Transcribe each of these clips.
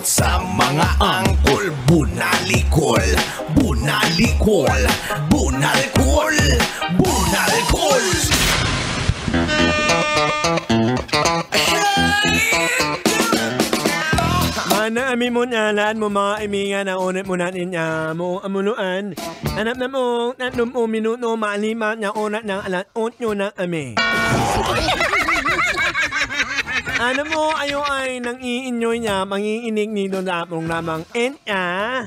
sa mga angkol. Bunalikol, bunalikol, bunalkol, bunalkol. Mana ami mo nalaan mo mga iminga na unat mo natin mo amunuan. Anap na mo, tatlong minuto maalima na unat ng alat nyo na ami. Ano mo, ayo ay nang iinyoy niya, mangiinig nito na apong namang enya.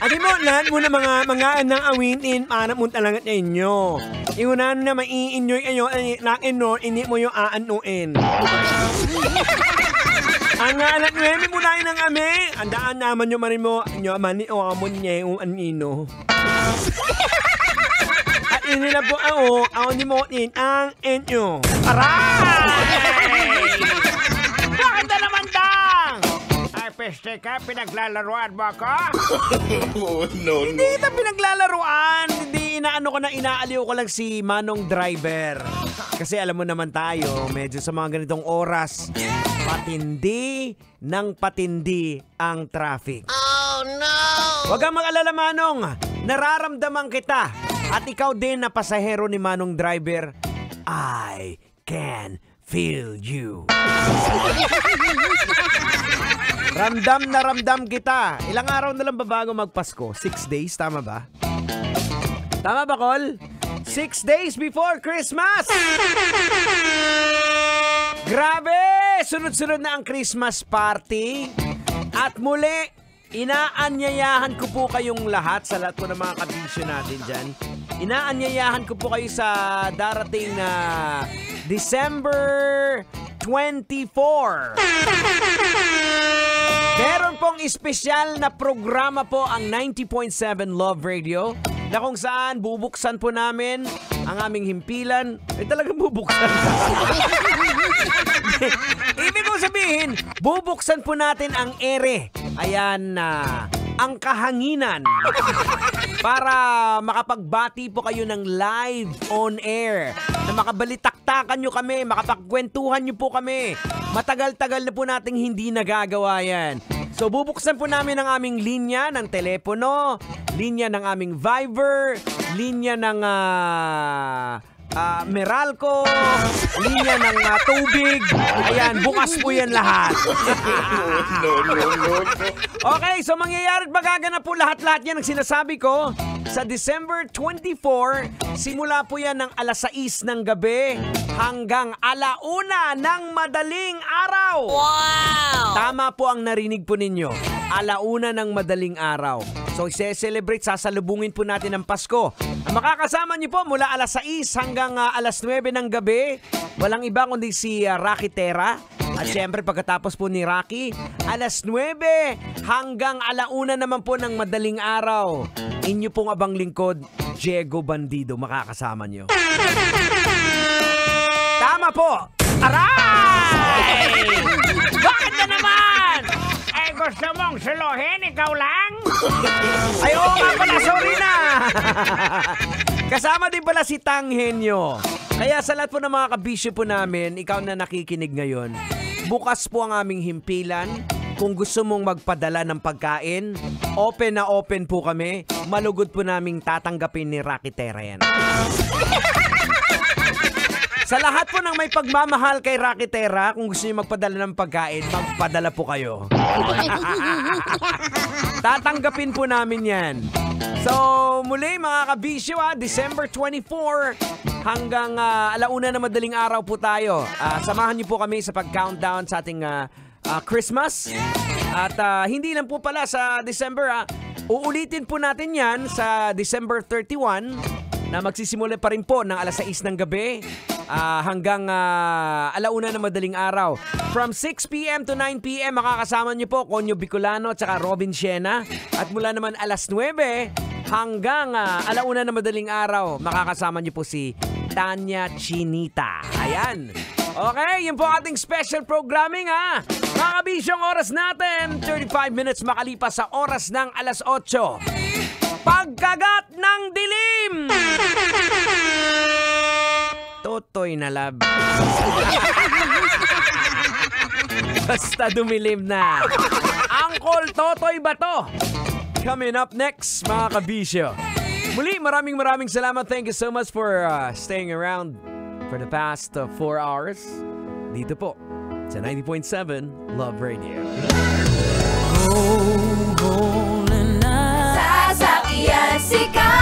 Adi mo, lahat mo na mga anang awitin para mo talaga sa inyo. Iunan na maiinyoy ayo, lakin no, ini mo yung aanuin. Ang alat nuemi mo na ng ame, andaan naman nyo marin mo, nyo amani o amon niya yung anino. At inila po ako ni mo din ang enyo. Aray! Bakit na naman dang? Ay, peste ka, pinaglalaruan mo ako? Oh, no, Hindi kita pinaglalaruan. Hindi inaano ko na inaaliw ko lang si Manong Driver. Kasi alam mo naman tayo, medyo sa mga ganitong oras, patindi ng patindi ang traffic. Oh, no! Huwag kang mag-alala, Manong. Nararamdaman kita. At ikaw din na pasahero ni Manong Driver, I can feel you. Ramdam na ramdam kita. Ilang araw na lang ba bago magpasko? 6 days, tama ba? Tama ba, Col? 6 days before Christmas! Grabe! Sunod-sunod na ang Christmas party. At muli, inaanyayahan ko po kayong lahat sa lahat po ng mga kabisyo natin dyan. Inaanyayahan ko po kayo sa darating na December 24. Meron pong espesyal na programa po ang 90.7 Love Radio na kung saan bubuksan po namin ang aming himpilan. Talagang bubuksan. Ibig ko sabihin, bubuksan po natin ang ere. Ayan na, ang kahanginan. Para makapagbati po kayo ng live on air. Na makabalitaktakan nyo kami, makapagkwentuhan nyo po kami. Matagal-tagal na po nating hindi nagagawa yan. So bubuksan po namin ang aming linya ng telepono, linya ng aming Viber, linya ng Meralco, linya ng tubig. Ayan, bukas po yan lahat. no. Okay, so mangyayari at magaganap po lahat-lahat yan ang sinasabi ko. Sa December 24, simula po yan ng alas 6 ng gabi hanggang 1:00 ng madaling araw. Wow! Tama po ang narinig po ninyo. 1:00 ng madaling araw. So, i-celebrate, sasalubungin po natin ang Pasko. Ang makakasama niyo po mula alas 6 hanggang alas 9 ng gabi, walang iba kundi si Rocky Terra. At syempre, pagkatapos po ni Rocky, alas 9 hanggang 1:00 naman po ng madaling araw. Inyo pong abang lingkod, Diego Bandido, makakasama niyo. Tama po! Aray! Bakit na naman? Eh, gusto mong suluhin, ikaw lang? Ay, oo nga pala, sorry na! Kasama din pala si Tanghenyo. Kaya sa lahat po ng mga kabisyo po namin, ikaw na nakikinig ngayon, bukas po ang aming himpilan. Kung gusto mong magpadala ng pagkain, open na open po kami. Malugod po naming tatanggapin ni Rocky Terra yan. Sa lahat po ng may pagmamahal kay Rocky Terra, kung gusto niyo magpadala ng pagkain, magpadala po kayo. Tatanggapin po namin yan. So, muli mga kabisyo, December 24 hanggang 1:00 na madaling araw po tayo. Samahan niyo po kami sa pag-countdown sa ating Christmas. At hindi lang po pala sa December, uulitin po natin yan sa December 31 na magsisimula pa rin po ng alas 6 ng gabi hanggang 1:00 na madaling araw. From 6 p.m. to 9 p.m. makakasama niyo po Conyo Bicolano at saka Robin Siena. At mula naman alas 9 hanggang 1:00 na madaling araw, makakasama niyo po si Tanya Chinita. Ayan. Okay, yun po ating special programming Mga kabisyong, oras natin, 35 minutes makalipas sa oras ng alas 8. Pagkagat ng dilim! Totoy na lab. Basta dumilim na. Uncle Totoy Bato. Coming up next, mga kabisyo. Muli, maraming salamat. Thank you so much for staying around for the past 4 hours. Dito po, sa 90.7 Love Radio. Sasakyan si Ka